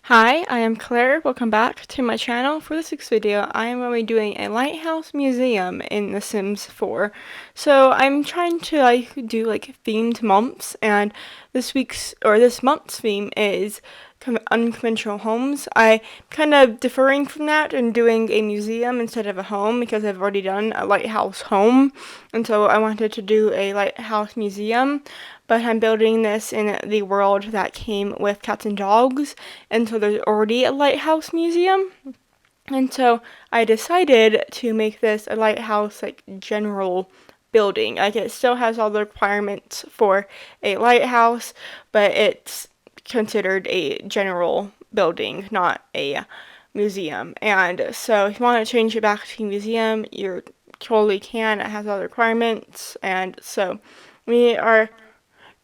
Hi, I am Claire. Welcome back to my channel. For this week's video, I am going to be doing a lighthouse museum in The Sims 4. So I'm trying to do themed months, and this month's theme is unconventional homes. I kind of differing from that and doing a museum instead of a home because I've already done a lighthouse home, and so I wanted to do a lighthouse museum. But I'm building this in the world that came with cats and dogs, and so there's already a lighthouse museum. And so I decided to make this a lighthouse general building. Like, it still has all the requirements for a lighthouse, but it's considered a general building, not a museum. And so if you want to change it back to a museum, you totally can. It has all the requirements. And so we are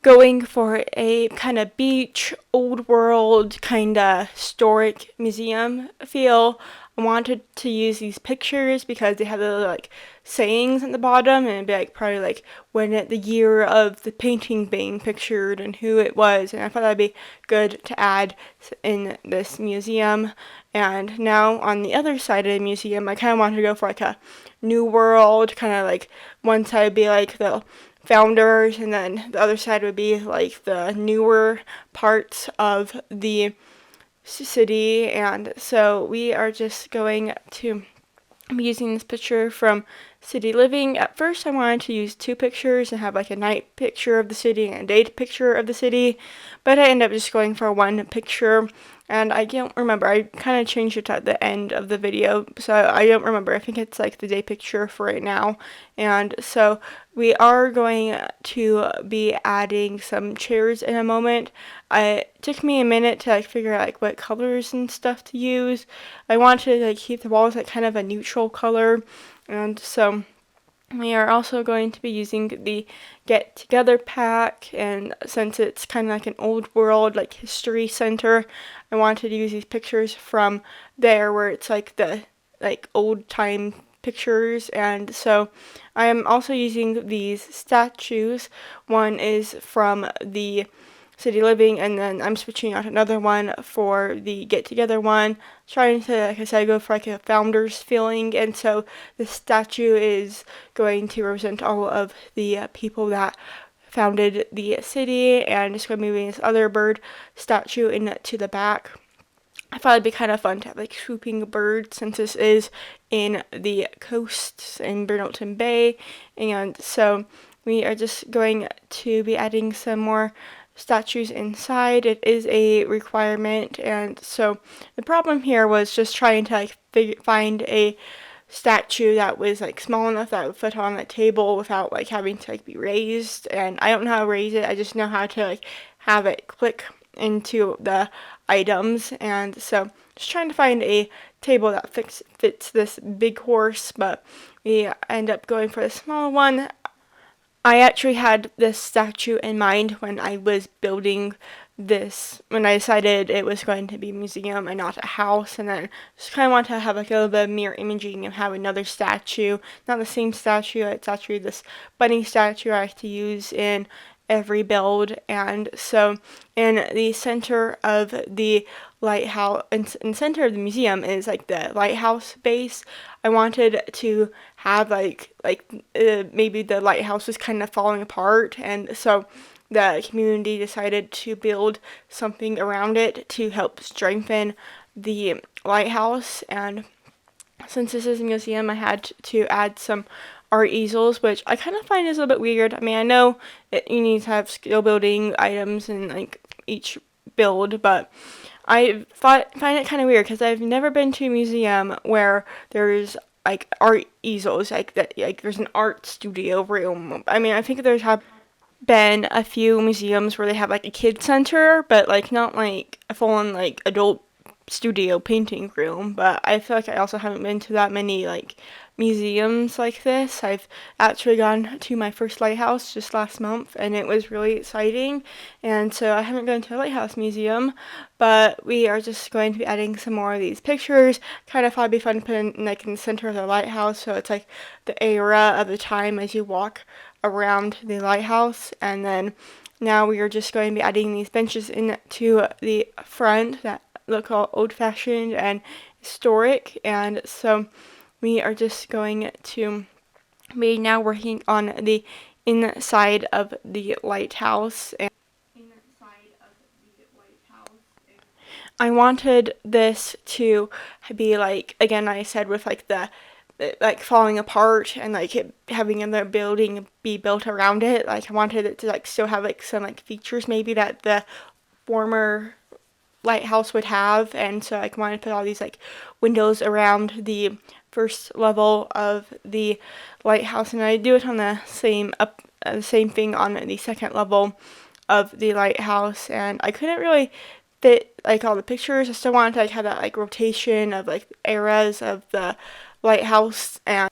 going for a kind of beach, old world, kind of historic museum feel. I wanted to use these pictures because they have the sayings at the bottom, and it'd be probably the year of the painting being pictured and who it was, and I thought that'd be good to add in this museum. And now on the other side of the museum, I kind of wanted to go for a new world, kind of one side would be the founders, and then the other side would be the newer parts of the city. And so we are just going to be using this picture from City Living. At first I wanted to use two pictures and have a night picture of the city and a day picture of the city, but I ended up just going for one picture. And I don't remember, I kind of changed it at the end of the video, so I don't remember. I think it's the day picture for right now. And so we are going to be adding some chairs in a moment. It took me a minute to figure out what colors and stuff to use. I wanted to keep the walls kind of a neutral color, and so we are also going to be using the Get Together pack, and since it's kind of an old world history center, I wanted to use these pictures from there where it's the old time pictures. And so I am also using these statues. One is from the City Living, and then I'm switching out another one for the Get Together one, trying to, like I said, go for a founder's feeling. And so the statue is going to represent all of the people that founded the city, and it's going to be moving this other bird statue into the back. I thought it'd be kind of fun to have swooping birds, since this is in the coasts in Bernalton Bay. And so we are just going to be adding some more statues inside. It is a requirement, and so the problem here was just trying to find a statue that was small enough that would fit on the table without having to be raised. And I don't know how to raise it, I just know how to have it click into the items. And so just trying to find a table that fits this big horse, but we end up going for the small one. I actually had this statue in mind when I was building this, when I decided it was going to be a museum and not a house, and then just kind of want to have a little bit of mirror imaging and have another statue, not the same statue, it's actually this bunny statue I like to use in every build. And so in the center of the lighthouse, in the center of the museum is the lighthouse base. I wanted to have maybe the lighthouse was kind of falling apart, and so the community decided to build something around it to help strengthen the lighthouse. And since this is a museum, I had to add some art easels, which I kind of find is a little bit weird. I mean, I know you need to have skill building items in each build, but I find it kind of weird because I've never been to a museum where there's art easels, that there's an art studio room. I mean, I think there's have been a few museums where they have a kid center, but not a full-on adult studio painting room. But I feel I also haven't been to that many museums like this. I've actually gone to my first lighthouse just last month, and it was really exciting. And so I haven't gone to a lighthouse museum, but we are just going to be adding some more of these pictures. Kind of thought it'd be fun to put in the center of the lighthouse, so it's the era of the time as you walk around the lighthouse. And then now we are just going to be adding these benches into the front that look all old-fashioned and historic, and so we are just going to be now working on the inside of the lighthouse. And I wanted this to be like, again, I said with like the like falling apart and like it having another building be built around it. Like I wanted it to like still have like some like features maybe that the former lighthouse would have, and so I wanted to put all these like windows around the first level of the lighthouse, and I do it on the same thing on the second level of the lighthouse. And I couldn't really fit like all the pictures. I still wanted to like have that like rotation of like eras of the lighthouse, and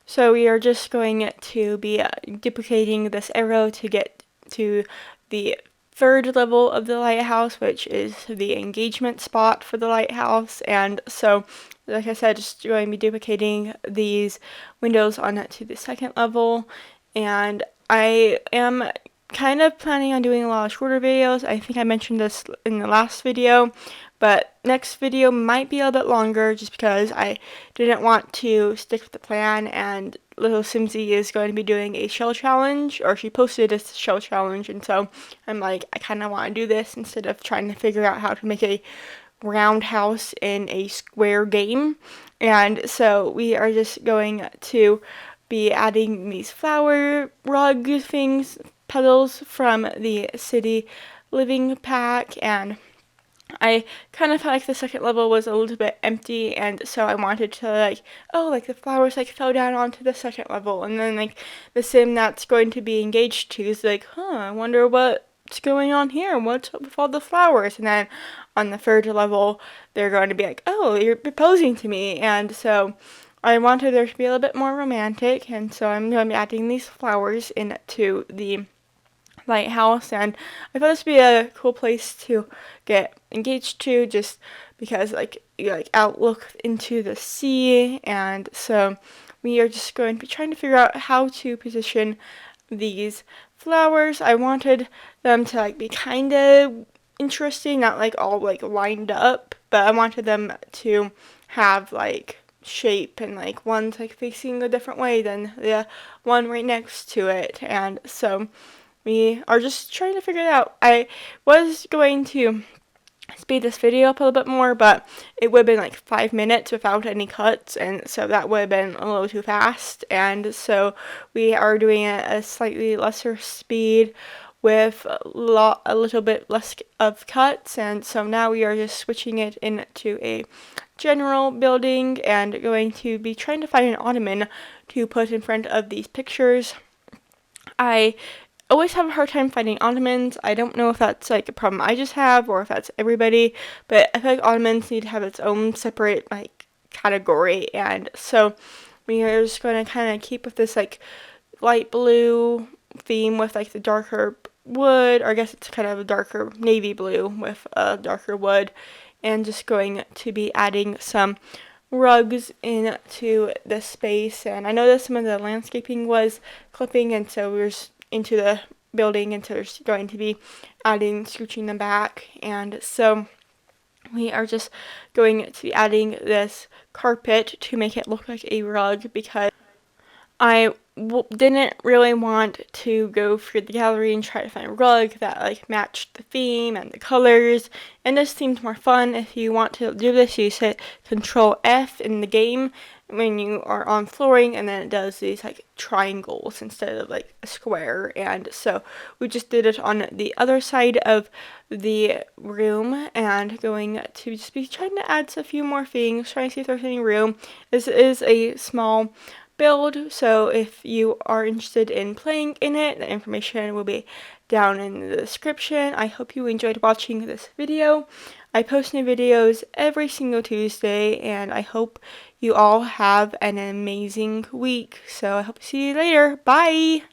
so we are just going to be duplicating this arrow to get to the third level of the lighthouse, which is the engagement spot for the lighthouse. And so, like I said, just going to be duplicating these windows on to the second level. And I am kind of planning on doing a lot of shorter videos. I think I mentioned this in the last video, but next video might be a little bit longer just because I didn't want to stick with the plan, and little Simsy is going to be doing a shell challenge, or she posted a shell challenge, and so I'm like, I kind of want to do this instead of trying to figure out how to make a roundhouse in a square game. And so we are just going to be adding these flower rug things, petals from the city living pack, and I kind of felt like the second level was a little bit empty, and so I wanted to like, oh, like the flowers like fell down onto the second level, and then like the sim that's going to be engaged to is like, I wonder what's going on here, what's up with all the flowers, and then on the third level they're going to be like, oh, you're proposing to me, and so I wanted there to be a little bit more romantic, and so I'm going to be adding these flowers into the lighthouse, and I thought this would be a cool place to get engaged to, just because like you like outlook into the sea. And so we are just going to be trying to figure out how to position these flowers. I wanted them to like be kind of interesting, not like all like lined up, but I wanted them to have like shape, and like one's like facing a different way than the one right next to it. And so we are just trying to figure it out. I was going to speed this video up a little bit more, but it would have been like 5 minutes without any cuts, and so that would have been a little too fast. And so we are doing it at a slightly lesser speed with a little bit less of cuts. And so now we are just switching it into a general building and going to be trying to find an ottoman to put in front of these pictures. I always have a hard time finding ottomans. I don't know if that's like a problem I just have or if that's everybody, but I feel like ottomans need to have its own separate like category. And so we are just going to kind of keep with this like light blue theme with like the darker wood, or I guess it's kind of a darker navy blue with a darker wood, and just going to be adding some rugs into the space. And I noticed some of the landscaping was clipping, and so we were into the building, and so we're going to be scooching them back. And so we are just going to be adding this carpet to make it look like a rug, because I didn't really want to go through the gallery and try to find a rug that like matched the theme and the colors, and this seemed more fun. If you want to do this, you hit Control F in the game when you are on flooring, and then it does these like triangles instead of like a square. And so we just did it on the other side of the room, and going to just be trying to add a few more things, trying to see if there's any room. This is a small build, so if you are interested in playing in it, the information will be down in the description. I hope you enjoyed watching this video. I post new videos every single Tuesday, and I hope you all have an amazing week. So I hope to see you later. Bye!